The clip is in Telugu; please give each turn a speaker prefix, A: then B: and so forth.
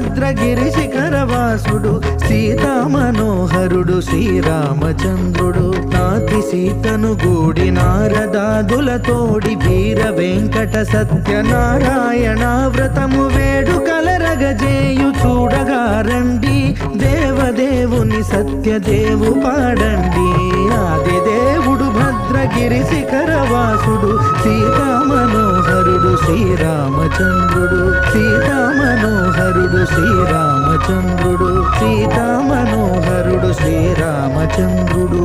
A: భద్రగిరి శిఖరవాసుడు సీతా మనోహరుడు శ్రీరామచంద్రుడు నాతి సీతను గూడి నారదాదులతోడి వీర వెంకట సత్యనారాయణ వ్రతము వేడుకలరగజేయు చూడగా రండి దేవదేవుని సత్యదేవు పాడండి ఆదిదేవుడు భద్రగిరి శిఖరవాసుడు సీతా మనోహరుడు శ్రీరామచంద్రుడు సీతా మనోహరుడు శ్రీరామచంద్రుడు సీతా మనోహరుడు శ్రీరామచంద్రుడు